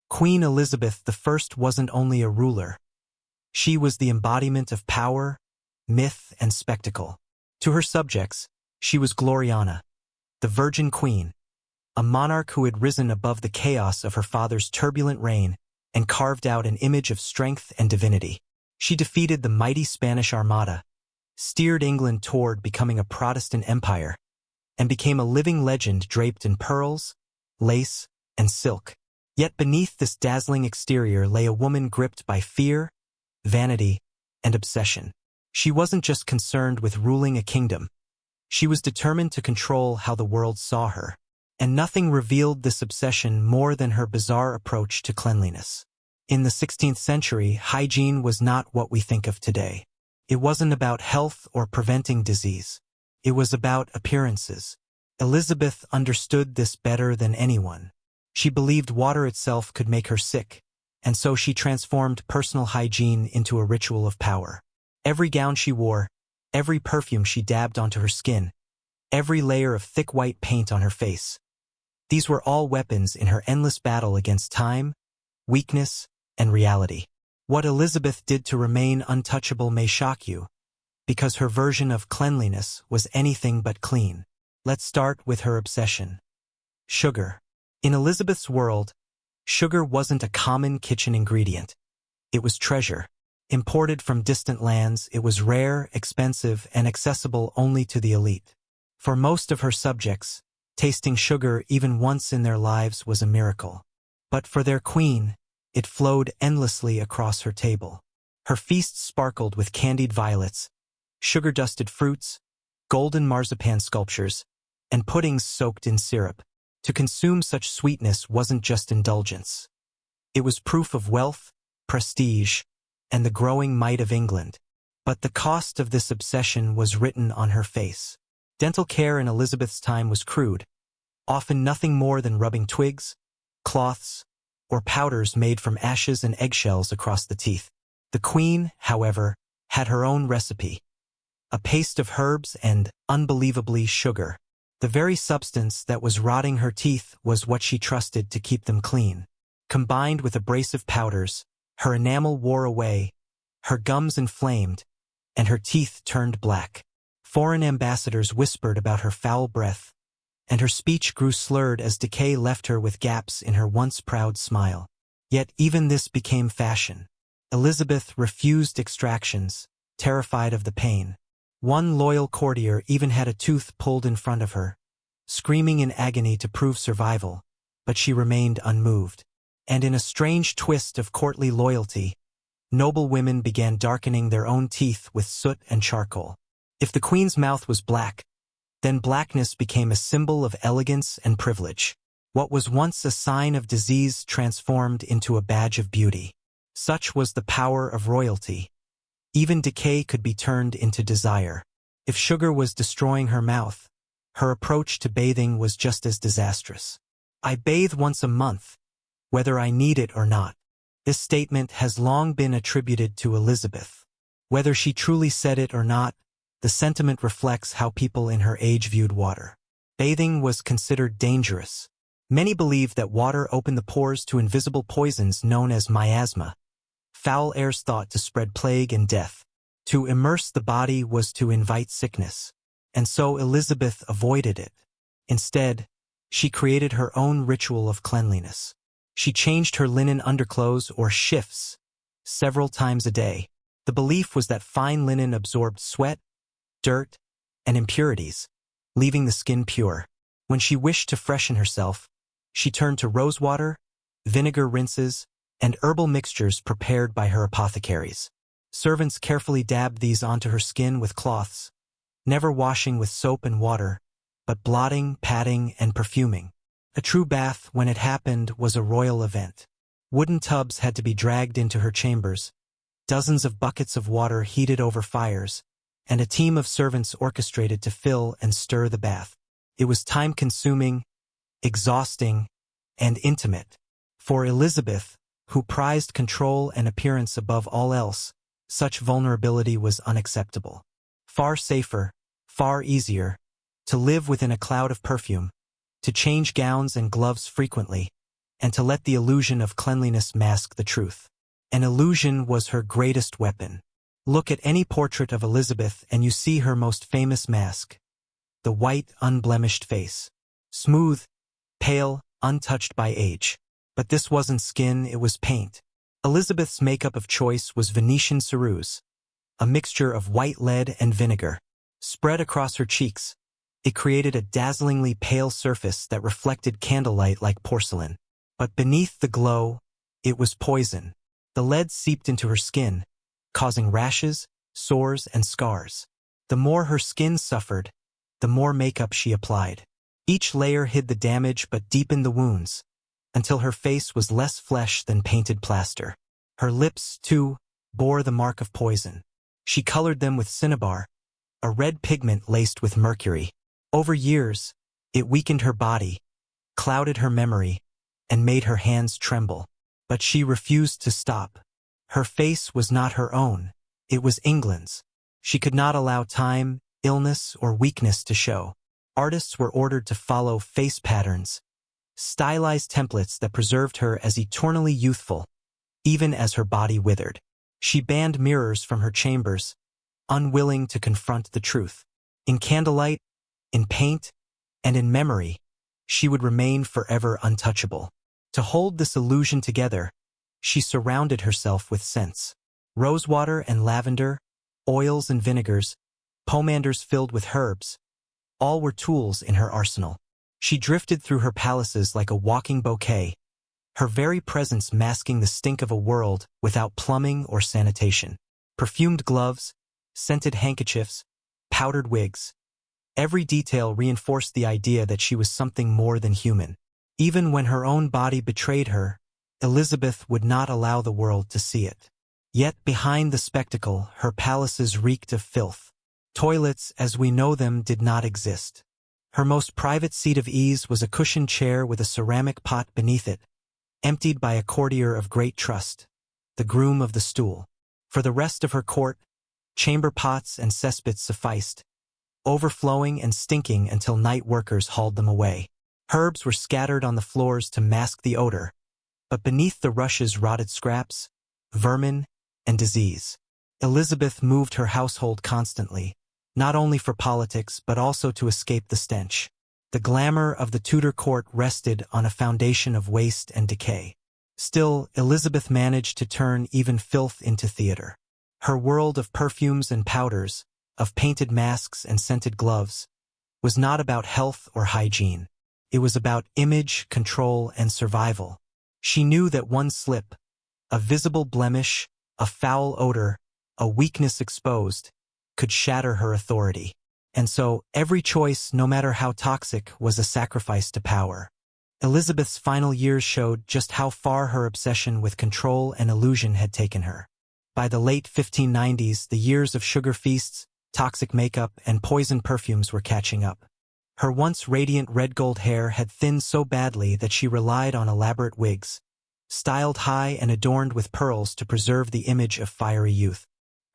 Queen Elizabeth I wasn't only a ruler. She was the embodiment of power, myth, and spectacle. To her subjects, she was Gloriana, the Virgin Queen, a monarch who had risen above the chaos of her father's turbulent reign and carved out an image of strength and divinity. She defeated the mighty Spanish Armada, steered England toward becoming a Protestant empire, and became a living legend draped in pearls, lace, and silk. Yet beneath this dazzling exterior lay a woman gripped by fear, vanity, and obsession. She wasn't just concerned with ruling a kingdom. She was determined to control how the world saw her. And nothing revealed this obsession more than her bizarre approach to cleanliness. In the 16th century, hygiene was not what we think of today. It wasn't about health or preventing disease. It was about appearances. Elizabeth understood this better than anyone. She believed water itself could make her sick, and so she transformed personal hygiene into a ritual of power. Every gown she wore, every perfume she dabbed onto her skin, every layer of thick white paint on her face. These were all weapons in her endless battle against time, weakness, and reality. What Elizabeth did to remain untouchable may shock you, because her version of cleanliness was anything but clean. Let's start with her obsession. Sugar. In Elizabeth's world, sugar wasn't a common kitchen ingredient. It was treasure. Imported from distant lands, it was rare, expensive, and accessible only to the elite. For most of her subjects, tasting sugar even once in their lives was a miracle. But for their queen, it flowed endlessly across her table. Her feasts sparkled with candied violets, sugar-dusted fruits, golden marzipan sculptures, and puddings soaked in syrup. To consume such sweetness wasn't just indulgence. It was proof of wealth, prestige, and the growing might of England. But the cost of this obsession was written on her face. Dental care in Elizabeth's time was crude, often nothing more than rubbing twigs, cloths, or powders made from ashes and eggshells across the teeth. The queen, however, had her own recipe, a paste of herbs and, unbelievably, sugar. The very substance that was rotting her teeth was what she trusted to keep them clean. Combined with abrasive powders, her enamel wore away, her gums inflamed, and her teeth turned black. Foreign ambassadors whispered about her foul breath, and her speech grew slurred as decay left her with gaps in her once proud smile. Yet even this became fashion. Elizabeth refused extractions, terrified of the pain. One loyal courtier even had a tooth pulled in front of her, screaming in agony to prove survival, but she remained unmoved. And in a strange twist of courtly loyalty, noble women began darkening their own teeth with soot and charcoal. If the queen's mouth was black, then blackness became a symbol of elegance and privilege. What was once a sign of disease transformed into a badge of beauty. Such was the power of royalty. Even decay could be turned into desire. If sugar was destroying her mouth, her approach to bathing was just as disastrous. "I bathe once a month, whether I need it or not." This statement has long been attributed to Elizabeth. Whether she truly said it or not, the sentiment reflects how people in her age viewed water. Bathing was considered dangerous. Many believed that water opened the pores to invisible poisons known as miasma, foul airs thought to spread plague and death. To immerse the body was to invite sickness, and so Elizabeth avoided it. Instead, she created her own ritual of cleanliness. She changed her linen underclothes or shifts several times a day. The belief was that fine linen absorbed sweat, dirt, and impurities, leaving the skin pure. When she wished to freshen herself, she turned to rosewater, vinegar rinses, and herbal mixtures prepared by her apothecaries. Servants carefully dabbed these onto her skin with cloths, never washing with soap and water, but blotting, patting, and perfuming. A true bath, when it happened, was a royal event. Wooden tubs had to be dragged into her chambers, dozens of buckets of water heated over fires, and a team of servants orchestrated to fill and stir the bath. It was time-consuming, exhausting, and intimate. For Elizabeth, who prized control and appearance above all else, such vulnerability was unacceptable. Far safer, far easier, to live within a cloud of perfume, to change gowns and gloves frequently, and to let the illusion of cleanliness mask the truth. An illusion was her greatest weapon. Look at any portrait of Elizabeth and you see her most famous mask. The white, unblemished face. Smooth, pale, untouched by age. But this wasn't skin, it was paint. Elizabeth's makeup of choice was Venetian ceruse, a mixture of white lead and vinegar. Spread across her cheeks, it created a dazzlingly pale surface that reflected candlelight like porcelain. But beneath the glow, it was poison. The lead seeped into her skin, causing rashes, sores, and scars. The more her skin suffered, the more makeup she applied. Each layer hid the damage but deepened the wounds, until her face was less flesh than painted plaster. Her lips, too, bore the mark of poison. She colored them with cinnabar, a red pigment laced with mercury. Over years, it weakened her body, clouded her memory, and made her hands tremble. But she refused to stop. Her face was not her own, it was England's. She could not allow time, illness, or weakness to show. Artists were ordered to follow face patterns, stylized templates that preserved her as eternally youthful, even as her body withered. She banned mirrors from her chambers, unwilling to confront the truth. In candlelight, in paint, and in memory, she would remain forever untouchable. To hold this illusion together, she surrounded herself with scents. Rosewater and lavender, oils and vinegars, pomanders filled with herbs, all were tools in her arsenal. She drifted through her palaces like a walking bouquet, her very presence masking the stink of a world without plumbing or sanitation. Perfumed gloves, scented handkerchiefs, powdered wigs. Every detail reinforced the idea that she was something more than human. Even when her own body betrayed her, Elizabeth would not allow the world to see it. Yet behind the spectacle, her palaces reeked of filth. Toilets, as we know them, did not exist. Her most private seat of ease was a cushioned chair with a ceramic pot beneath it, emptied by a courtier of great trust, the groom of the stool. For the rest of her court, chamber pots and cesspits sufficed, overflowing and stinking until night workers hauled them away. Herbs were scattered on the floors to mask the odor, but beneath the rushes rotted scraps, vermin, and disease. Elizabeth moved her household constantly, not only for politics but also to escape the stench. The glamour of the Tudor court rested on a foundation of waste and decay. Still, Elizabeth managed to turn even filth into theater. Her world of perfumes and powders, of painted masks and scented gloves, was not about health or hygiene. It was about image, control, and survival. She knew that one slip, a visible blemish, a foul odor, a weakness exposed, could shatter her authority. And so, every choice, no matter how toxic, was a sacrifice to power. Elizabeth's final years showed just how far her obsession with control and illusion had taken her. By the late 1590s, the years of sugar feasts, toxic makeup, and poison perfumes were catching up. Her once radiant red-gold hair had thinned so badly that she relied on elaborate wigs, styled high and adorned with pearls to preserve the image of fiery youth.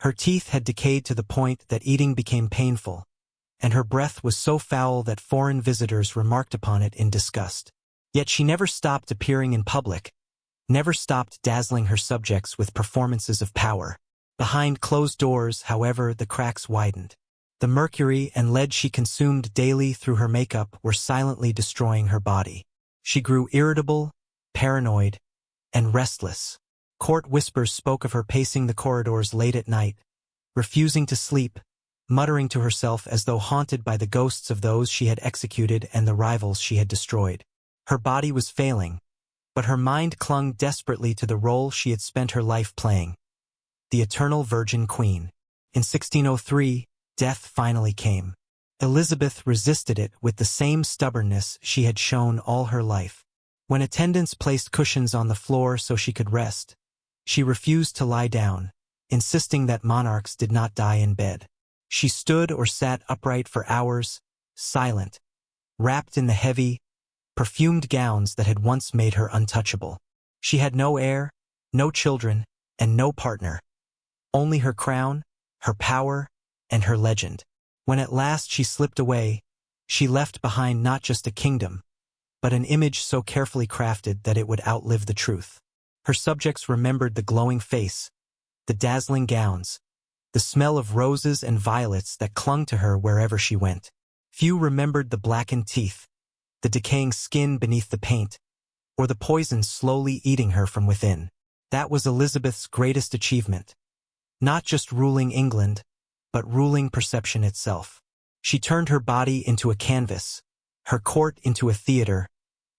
Her teeth had decayed to the point that eating became painful, and her breath was so foul that foreign visitors remarked upon it in disgust. Yet she never stopped appearing in public, never stopped dazzling her subjects with performances of power. Behind closed doors, however, the cracks widened. The mercury and lead she consumed daily through her makeup were silently destroying her body. She grew irritable, paranoid, and restless. Court whispers spoke of her pacing the corridors late at night, refusing to sleep, muttering to herself as though haunted by the ghosts of those she had executed and the rivals she had destroyed. Her body was failing, but her mind clung desperately to the role she had spent her life playing, the eternal Virgin Queen. In 1603, death finally came. Elizabeth resisted it with the same stubbornness she had shown all her life. When attendants placed cushions on the floor so she could rest, she refused to lie down, insisting that monarchs did not die in bed. She stood or sat upright for hours, silent, wrapped in the heavy, perfumed gowns that had once made her untouchable. She had no heir, no children, and no partner. Only her crown, her power, and her legend. When at last she slipped away, she left behind not just a kingdom, but an image so carefully crafted that it would outlive the truth. Her subjects remembered the glowing face, the dazzling gowns, the smell of roses and violets that clung to her wherever she went. Few remembered the blackened teeth, the decaying skin beneath the paint, or the poison slowly eating her from within. That was Elizabeth's greatest achievement. Not just ruling England, but ruling perception itself. She turned her body into a canvas, her court into a theater,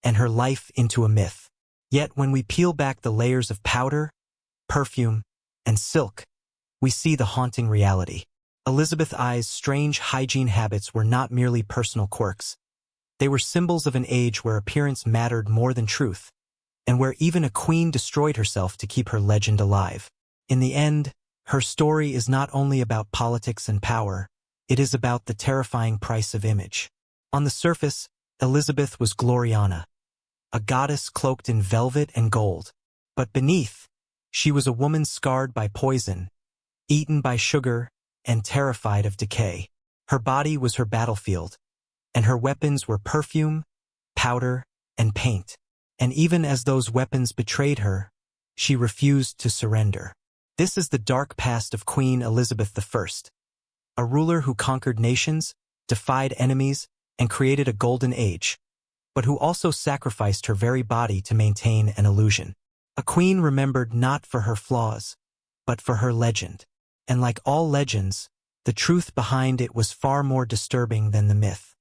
and her life into a myth. Yet when we peel back the layers of powder, perfume, and silk, we see the haunting reality. Elizabeth I's strange hygiene habits were not merely personal quirks. They were symbols of an age where appearance mattered more than truth, and where even a queen destroyed herself to keep her legend alive. In the end, her story is not only about politics and power, it is about the terrifying price of image. On the surface, Elizabeth was Gloriana, a goddess cloaked in velvet and gold. But beneath, she was a woman scarred by poison, eaten by sugar, and terrified of decay. Her body was her battlefield, and her weapons were perfume, powder, and paint. And even as those weapons betrayed her, she refused to surrender. This is the dark past of Queen Elizabeth I, a ruler who conquered nations, defied enemies, and created a golden age, but who also sacrificed her very body to maintain an illusion. A queen remembered not for her flaws, but for her legend. And like all legends, the truth behind it was far more disturbing than the myth.